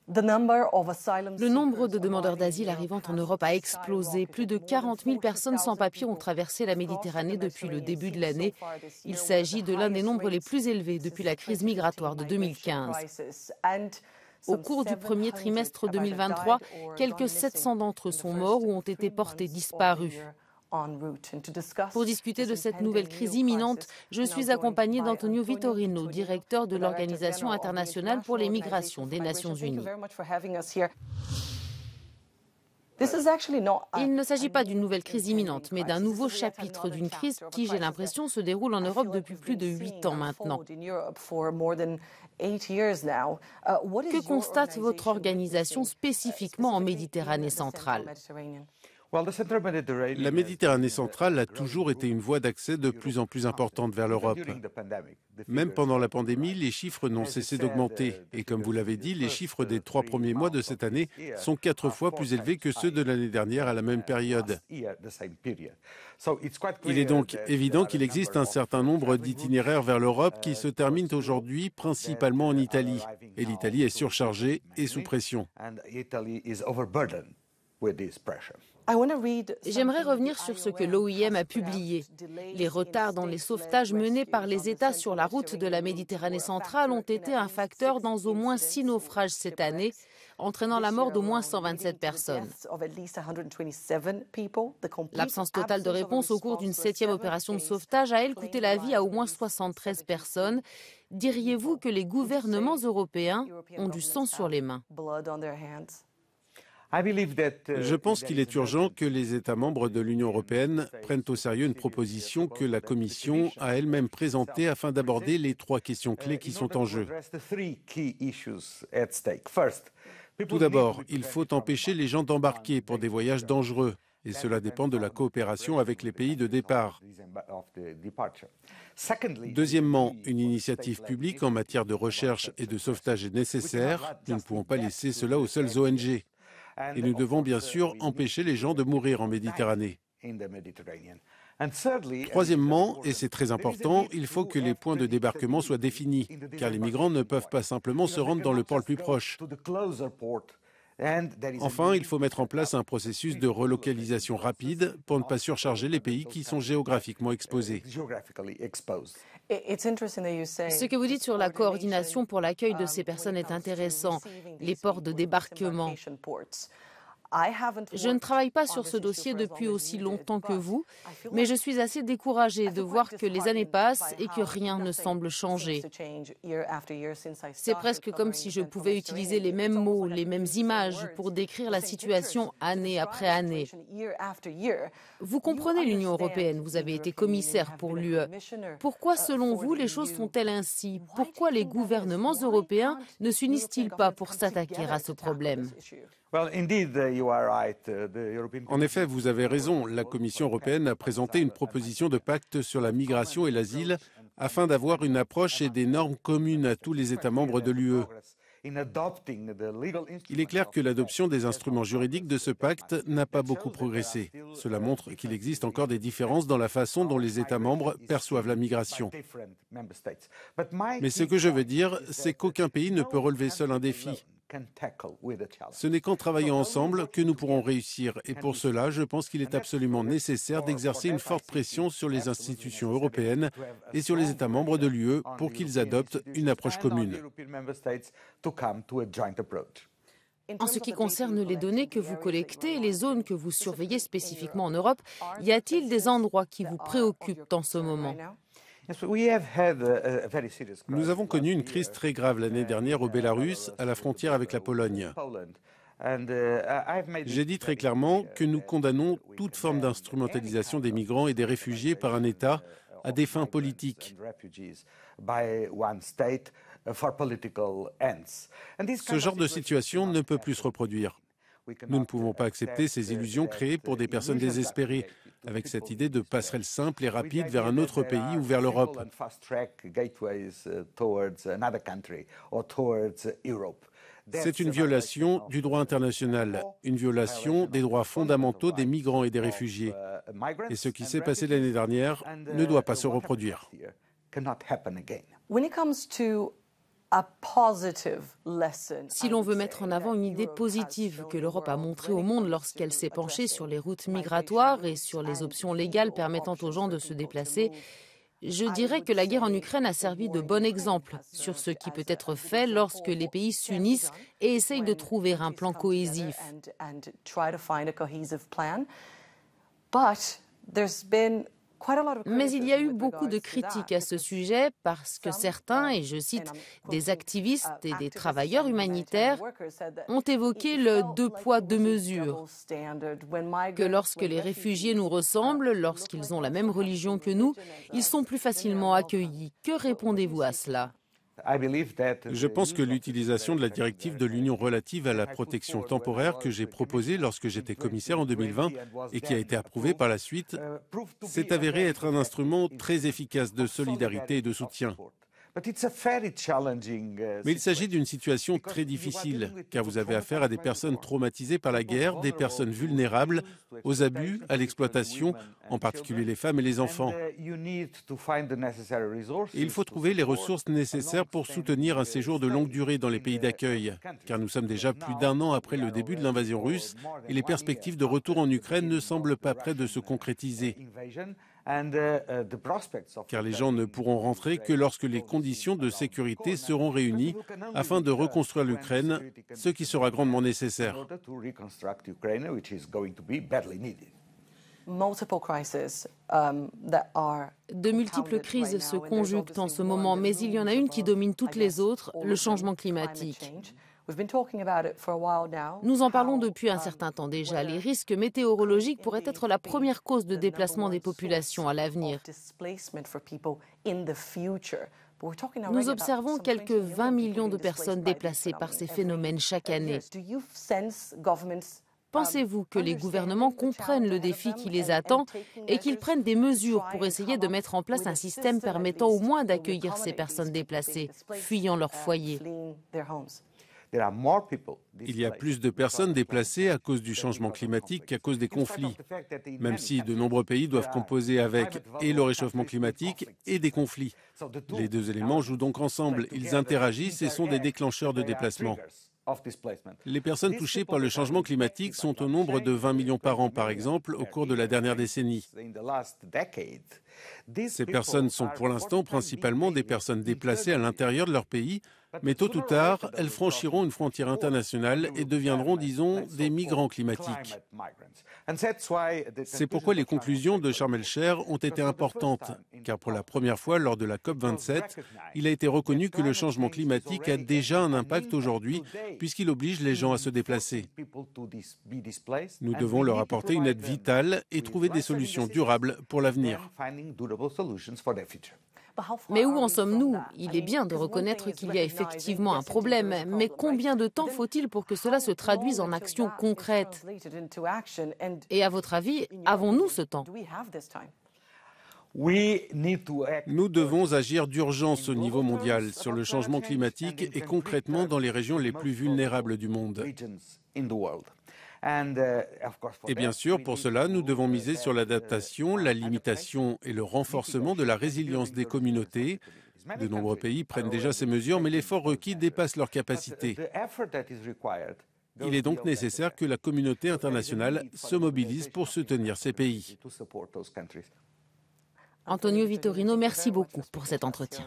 Le nombre de demandeurs d'asile arrivant en Europe a explosé. Plus de 40 000 personnes sans papier ont traversé la Méditerranée depuis le début de l'année. Il s'agit de l'un des nombres les plus élevés depuis la crise migratoire de 2015. Au cours du premier trimestre 2023, quelques 700 d'entre eux sont morts ou ont été portés disparus. Pour discuter de cette nouvelle crise imminente, je suis accompagnée d'Antonio Vitorino, directeur de l'Organisation internationale pour les migrations des Nations unies. Il ne s'agit pas d'une nouvelle crise imminente, mais d'un nouveau chapitre d'une crise qui, j'ai l'impression, se déroule en Europe depuis plus de 8 ans maintenant. Que constate votre organisation spécifiquement en Méditerranée centrale ? La Méditerranée centrale a toujours été une voie d'accès de plus en plus importante vers l'Europe. Même pendant la pandémie, les chiffres n'ont cessé d'augmenter. Et comme vous l'avez dit, les chiffres des 3 premiers mois de cette année sont 4 fois plus élevés que ceux de l'année dernière à la même période. Il est donc évident qu'il existe un certain nombre d'itinéraires vers l'Europe qui se terminent aujourd'hui principalement en Italie. Et l'Italie est surchargée et sous pression. J'aimerais revenir sur ce que l'OIM a publié. Les retards dans les sauvetages menés par les États sur la route de la Méditerranée centrale ont été un facteur dans au moins 6 naufrages cette année, entraînant la mort d'au moins 127 personnes. L'absence totale de réponse au cours d'une 7e opération de sauvetage a, elle, coûté la vie à au moins 73 personnes. Diriez-vous que les gouvernements européens ont du sang sur les mains ? Je pense qu'il est urgent que les États membres de l'Union européenne prennent au sérieux une proposition que la Commission a elle-même présentée afin d'aborder les 3 questions clés qui sont en jeu. Tout d'abord, il faut empêcher les gens d'embarquer pour des voyages dangereux, et cela dépend de la coopération avec les pays de départ. Deuxièmement, une initiative publique en matière de recherche et de sauvetage est nécessaire. Nous ne pouvons pas laisser cela aux seules ONG. Et nous devons bien sûr empêcher les gens de mourir en Méditerranée. Troisièmement, et c'est très important, il faut que les points de débarquement soient définis, car les migrants ne peuvent pas simplement se rendre dans le port le plus proche. Enfin, il faut mettre en place un processus de relocalisation rapide pour ne pas surcharger les pays qui sont géographiquement exposés. Ce que vous dites sur la coordination pour l'accueil de ces personnes est intéressant, les ports de débarquement. Je ne travaille pas sur ce dossier depuis aussi longtemps que vous, mais je suis assez découragée de voir que les années passent et que rien ne semble changer. C'est presque comme si je pouvais utiliser les mêmes mots, les mêmes images pour décrire la situation année après année. Vous comprenez l'Union européenne, vous avez été commissaire pour l'UE. Pourquoi, selon vous, les choses sont-elles ainsi? Pourquoi les gouvernements européens ne s'unissent-ils pas pour s'attaquer à ce problème? En effet, vous avez raison. La Commission européenne a présenté une proposition de pacte sur la migration et l'asile afin d'avoir une approche et des normes communes à tous les États membres de l'UE. Il est clair que l'adoption des instruments juridiques de ce pacte n'a pas beaucoup progressé. Cela montre qu'il existe encore des différences dans la façon dont les États membres perçoivent la migration. Mais ce que je veux dire, c'est qu'aucun pays ne peut relever seul un défi. Ce n'est qu'en travaillant ensemble que nous pourrons réussir. Et pour cela, je pense qu'il est absolument nécessaire d'exercer une forte pression sur les institutions européennes et sur les États membres de l'UE pour qu'ils adoptent une approche commune. En ce qui concerne les données que vous collectez et les zones que vous surveillez spécifiquement en Europe, y a-t-il des endroits qui vous préoccupent en ce moment ? Nous avons connu une crise très grave l'année dernière au Bélarus, à la frontière avec la Pologne. J'ai dit très clairement que nous condamnons toute forme d'instrumentalisation des migrants et des réfugiés par un État à des fins politiques. Ce genre de situation ne peut plus se reproduire. Nous ne pouvons pas accepter ces illusions créées pour des personnes désespérées, avec cette idée de passerelle simple et rapide vers un autre pays ou vers l'Europe. C'est une violation du droit international, une violation des droits fondamentaux des migrants et des réfugiés. Et ce qui s'est passé l'année dernière ne doit pas se reproduire. Si l'on veut mettre en avant une idée positive que l'Europe a montrée au monde lorsqu'elle s'est penchée sur les routes migratoires et sur les options légales permettant aux gens de se déplacer, je dirais que la guerre en Ukraine a servi de bon exemple sur ce qui peut être fait lorsque les pays s'unissent et essayent de trouver un plan cohésif. Mais il y a eu beaucoup de critiques à ce sujet parce que certains, et je cite, des activistes et des travailleurs humanitaires, ont évoqué le deux poids, deux mesures. Que lorsque les réfugiés nous ressemblent, lorsqu'ils ont la même religion que nous, ils sont plus facilement accueillis. Que répondez-vous à cela ? Je pense que l'utilisation de la directive de l'Union relative à la protection temporaire que j'ai proposée lorsque j'étais commissaire en 2020 et qui a été approuvée par la suite s'est avérée être un instrument très efficace de solidarité et de soutien. Mais il s'agit d'une situation très difficile, car vous avez affaire à des personnes traumatisées par la guerre, des personnes vulnérables aux abus, à l'exploitation, en particulier les femmes et les enfants. Et il faut trouver les ressources nécessaires pour soutenir un séjour de longue durée dans les pays d'accueil, car nous sommes déjà plus d'un an après le début de l'invasion russe et les perspectives de retour en Ukraine ne semblent pas près de se concrétiser. Car les gens ne pourront rentrer que lorsque les conditions de sécurité seront réunies afin de reconstruire l'Ukraine, ce qui sera grandement nécessaire. De multiples crises se conjuguent en ce moment, mais il y en a une qui domine toutes les autres, le changement climatique. Nous en parlons depuis un certain temps déjà. Les risques météorologiques pourraient être la première cause de déplacement des populations à l'avenir. Nous observons quelques 20 millions de personnes déplacées par ces phénomènes chaque année. Pensez-vous que les gouvernements comprennent le défi qui les attend et qu'ils prennent des mesures pour essayer de mettre en place un système permettant au moins d'accueillir ces personnes déplacées, fuyant leur foyer ? Il y a plus de personnes déplacées à cause du changement climatique qu'à cause des conflits, même si de nombreux pays doivent composer avec et le réchauffement climatique et des conflits. Les deux éléments jouent donc ensemble, ils interagissent et sont des déclencheurs de déplacement. Les personnes touchées par le changement climatique sont au nombre de 20 millions par an, par exemple, au cours de la dernière décennie. Ces personnes sont pour l'instant principalement des personnes déplacées à l'intérieur de leur pays, mais tôt ou tard, elles franchiront une frontière internationale et deviendront, disons, des migrants climatiques. C'est pourquoi les conclusions de Sharm el-Sheikh ont été importantes, car pour la première fois lors de la COP27, il a été reconnu que le changement climatique a déjà un impact aujourd'hui, puisqu'il oblige les gens à se déplacer. Nous devons leur apporter une aide vitale et trouver des solutions durables pour l'avenir. Mais où en sommes-nous ? Il est bien de reconnaître qu'il y a effectivement un problème, mais combien de temps faut-il pour que cela se traduise en actions concrètes ? Et à votre avis, avons-nous ce temps ? Nous devons agir d'urgence au niveau mondial sur le changement climatique et concrètement dans les régions les plus vulnérables du monde. Et bien sûr, pour cela, nous devons miser sur l'adaptation, la limitation et le renforcement de la résilience des communautés. De nombreux pays prennent déjà ces mesures, mais l'effort requis dépasse leurs capacités. Il est donc nécessaire que la communauté internationale se mobilise pour soutenir ces pays. Antonio Vitorino, merci beaucoup pour cet entretien.